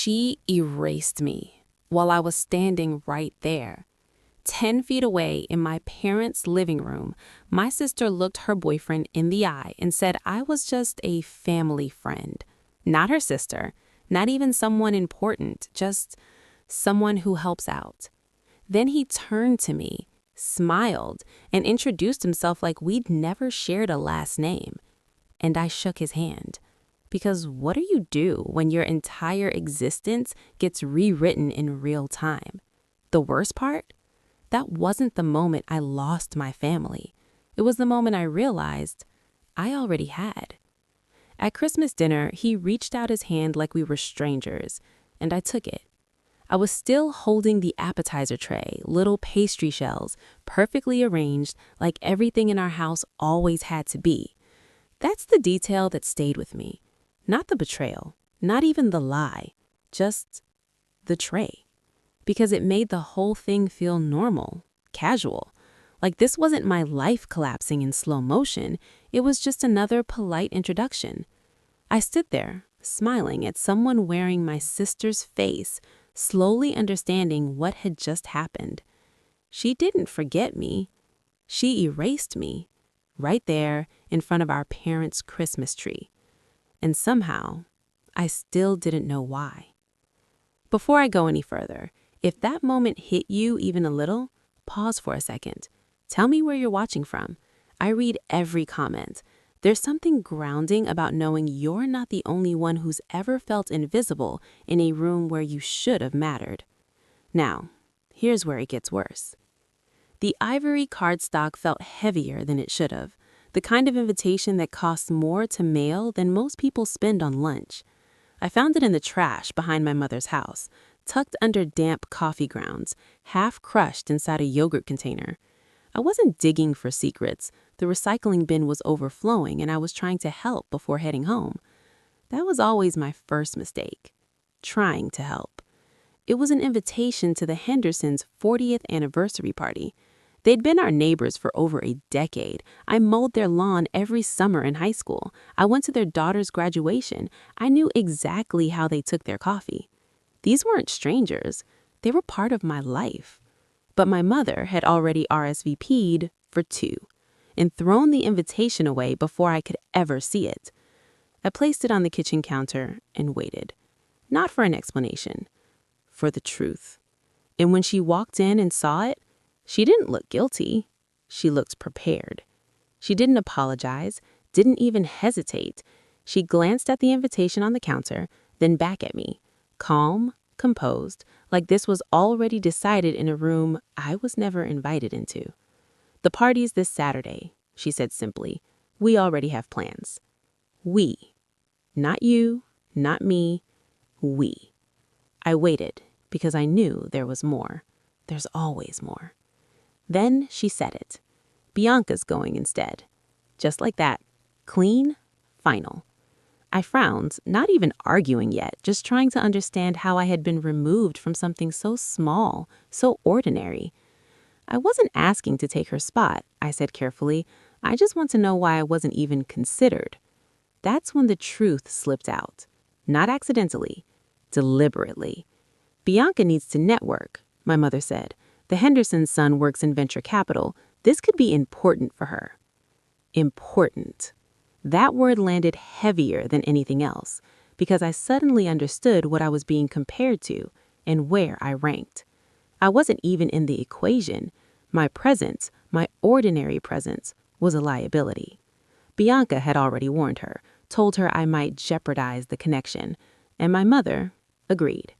She erased me while I was standing right there. 10 feet away in my parents' living room, my sister looked her boyfriend in the eye and said I was just a family friend. Not her sister, not even someone important, just someone who helps out. Then he turned to me, smiled, and introduced himself like we'd never shared a last name. And I shook his hand. Because what do you do when your entire existence gets rewritten in real time? The worst part? That wasn't the moment I lost my family. It was the moment I realized I already had. At Christmas dinner, he reached out his hand like we were strangers, and I took it. I was still holding the appetizer tray, little pastry shells, perfectly arranged like everything in our house always had to be. That's the detail that stayed with me. Not the betrayal, not even the lie, just the tray. Because it made the whole thing feel normal, casual. Like this wasn't my life collapsing in slow motion, it was just another polite introduction. I stood there, smiling at someone wearing my sister's face, slowly understanding what had just happened. She didn't forget me. She erased me, right there in front of our parents' Christmas tree. And somehow, I still didn't know why. Before I go any further, if that moment hit you even a little, pause for a second. Tell me where you're watching from. I read every comment. There's something grounding about knowing you're not the only one who's ever felt invisible in a room where you should have mattered. Now, here's where it gets worse. The ivory cardstock felt heavier than it should have. The kind of invitation that costs more to mail than most people spend on lunch. I found it in the trash behind my mother's house, tucked under damp coffee grounds, half crushed inside a yogurt container. I wasn't digging for secrets. The recycling bin was overflowing and I was trying to help before heading home. That was always my first mistake. Trying to help. It was an invitation to the Hendersons' 40th anniversary party. They'd been our neighbors for over a decade. I mowed their lawn every summer in high school. I went to their daughter's graduation. I knew exactly how they took their coffee. These weren't strangers. They were part of my life. But my mother had already RSVP'd for 2 and thrown the invitation away before I could ever see it. I placed it on the kitchen counter and waited. Not for an explanation, for the truth. And when she walked in and saw it, she didn't look guilty. She looked prepared. She didn't apologize, didn't even hesitate. She glanced at the invitation on the counter, then back at me, calm, composed, like this was already decided in a room I was never invited into. "The party's this Saturday," she said simply. "We already have plans." We. Not you, not me, we. I waited because I knew there was more. There's always more. Then she said it. "Bianca's going instead." Just like that. Clean, final. I frowned, not even arguing yet, just trying to understand how I had been removed from something so small, so ordinary. "I wasn't asking to take her spot," I said carefully. "I just want to know why I wasn't even considered." That's when the truth slipped out. Not accidentally, deliberately. "Bianca needs to network," my mother said. "The Henderson's son works in venture capital. This could be important for her." Important. That word landed heavier than anything else because I suddenly understood what I was being compared to and where I ranked. I wasn't even in the equation. My presence, my ordinary presence, was a liability. Bianca had already warned her, told her I might jeopardize the connection, and my mother agreed.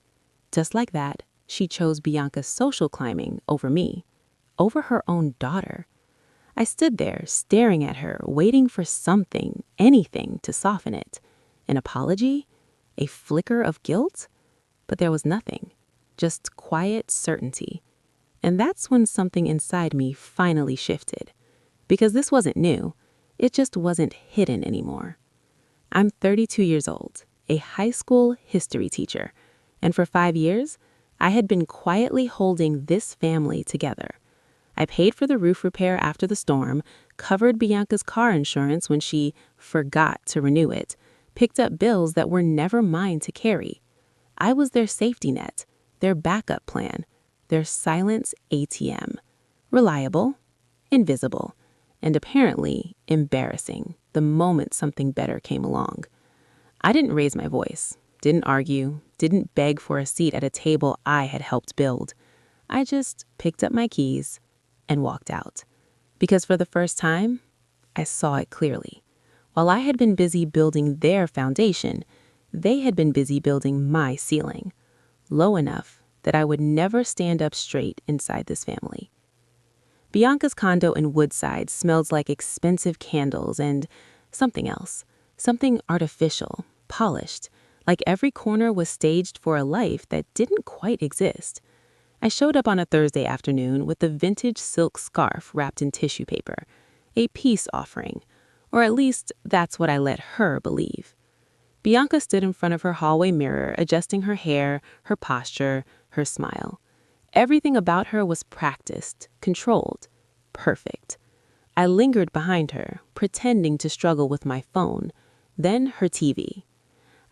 Just like that, she chose Bianca's social climbing over me, over her own daughter. I stood there, staring at her, waiting for something, anything, to soften it. An apology? A flicker of guilt? But there was nothing, just quiet certainty. And that's when something inside me finally shifted. Because this wasn't new, it just wasn't hidden anymore. I'm 32 years old, a high school history teacher, and for 5 years, I had been quietly holding this family together. I paid for the roof repair after the storm, covered Bianca's car insurance when she forgot to renew it, picked up bills that were never mine to carry. I was their safety net, their backup plan, their silence ATM. Reliable, invisible, and apparently embarrassing the moment something better came along. I didn't raise my voice, didn't argue, didn't beg for a seat at a table I had helped build. I just picked up my keys and walked out. Because for the first time, I saw it clearly. While I had been busy building their foundation, they had been busy building my ceiling, low enough that I would never stand up straight inside this family. Bianca's condo in Woodside smelled like expensive candles and something else, something artificial, polished, like every corner was staged for a life that didn't quite exist. I showed up on a Thursday afternoon with a vintage silk scarf wrapped in tissue paper, a peace offering, or at least that's what I let her believe. Bianca stood in front of her hallway mirror, adjusting her hair, her posture, her smile. Everything about her was practiced, controlled, perfect. I lingered behind her, pretending to struggle with my phone, then her TV.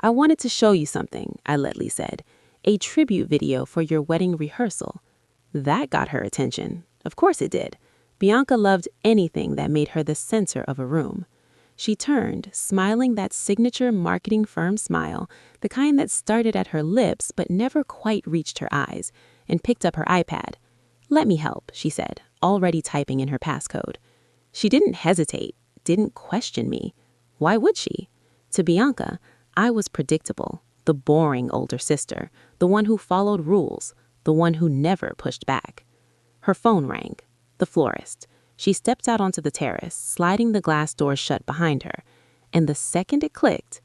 "I wanted to show you something," I lightly said. "A tribute video for your wedding rehearsal." That got her attention. Of course it did. Bianca loved anything that made her the center of a room. She turned, smiling that signature marketing firm smile, the kind that started at her lips but never quite reached her eyes, and picked up her iPad. "Let me help," she said, already typing in her passcode. She didn't hesitate, didn't question me. Why would she? To Bianca, I was predictable, the boring older sister, the one who followed rules, the one who never pushed back. Her phone rang. The florist. She stepped out onto the terrace, sliding the glass doors shut behind her. And the second it clicked,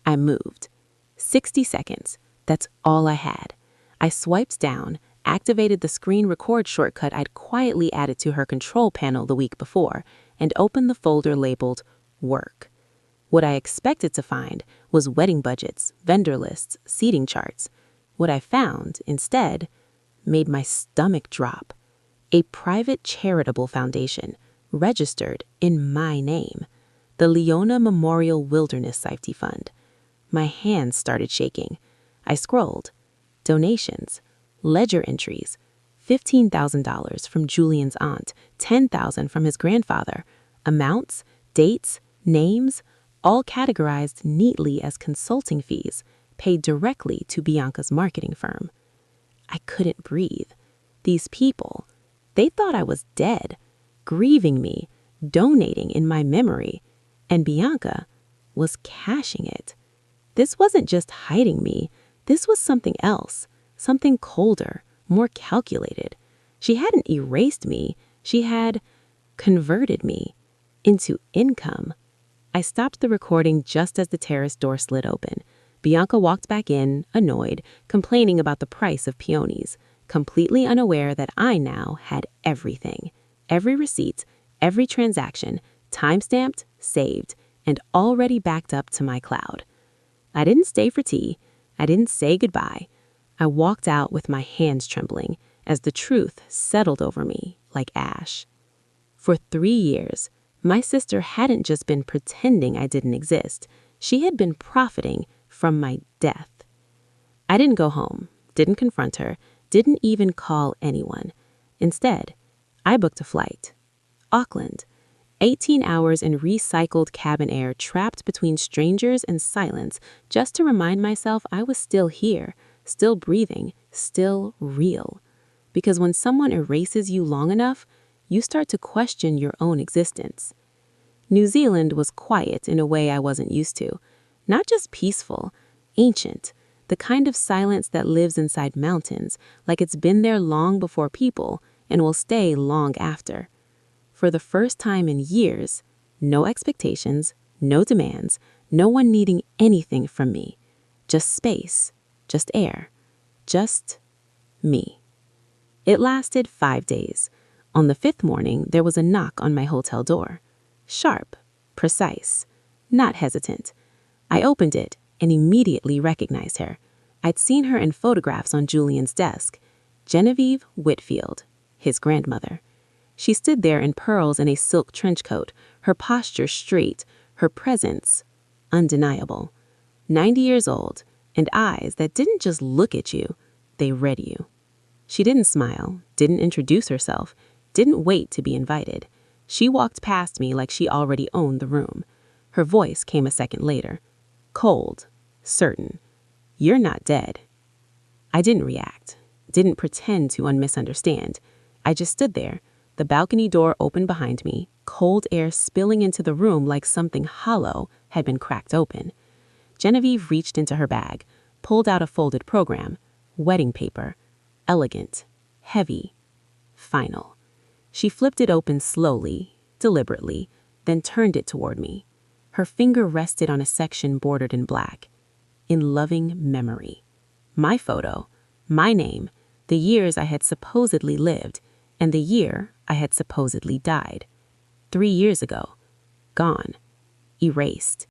I moved. 60 seconds. That's all I had. I swiped down, activated the screen record shortcut I'd quietly added to her control panel the week before, and opened the folder labeled Work. What I expected to find was wedding budgets, vendor lists, seating charts. What I found, instead, made my stomach drop. A private charitable foundation, registered in my name, the Leona Memorial Wilderness Safety Fund. My hands started shaking. I scrolled. Donations, ledger entries, $15,000 from Julian's aunt, $10,000 from his grandfather, amounts, dates, names, all categorized neatly as consulting fees paid directly to Bianca's marketing firm. I couldn't breathe. These people, they thought I was dead, grieving me, donating in my memory, and Bianca was cashing it. This wasn't just hiding me. This was something else, something colder, more calculated. She hadn't erased me. She had converted me into income. I stopped the recording just as the terrace door slid open. Bianca walked back in, annoyed, complaining about the price of peonies, completely unaware that I now had everything. Every receipt, every transaction, timestamped, saved, and already backed up to my cloud. I didn't stay for tea. I didn't say goodbye. I walked out with my hands trembling as the truth settled over me like ash. For 3 years, my sister hadn't just been pretending I didn't exist. She had been profiting from my death. I didn't go home, didn't confront her, didn't even call anyone. Instead, I booked a flight. Auckland. 18 hours in recycled cabin air trapped between strangers and silence just to remind myself I was still here, still breathing, still real. Because when someone erases you long enough, you start to question your own existence. New Zealand was quiet in a way I wasn't used to. Not just peaceful, ancient, the kind of silence that lives inside mountains, like it's been there long before people and will stay long after. For the first time in years, no expectations, no demands, no one needing anything from me. Just space, just air, just me. It lasted 5 days. On the 5th morning, there was a knock on my hotel door. Sharp, precise, not hesitant. I opened it and immediately recognized her. I'd seen her in photographs on Julian's desk. Genevieve Whitfield, his grandmother. She stood there in pearls and a silk trench coat, her posture straight, her presence undeniable. 90 years old, and eyes that didn't just look at you, they read you. She didn't smile, didn't introduce herself, didn't wait to be invited. She walked past me like she already owned the room. Her voice came a second later. Cold, certain. "You're not dead." I didn't react, didn't pretend to misunderstand. I just stood there, the balcony door open behind me, cold air spilling into the room like something hollow had been cracked open. Genevieve reached into her bag, pulled out a folded program, wedding paper, elegant, heavy, final. She flipped it open slowly, deliberately, then turned it toward me. Her finger rested on a section bordered in black. In loving memory. My photo, my name, the years I had supposedly lived, and the year I had supposedly died. 3 years ago. Gone. Erased.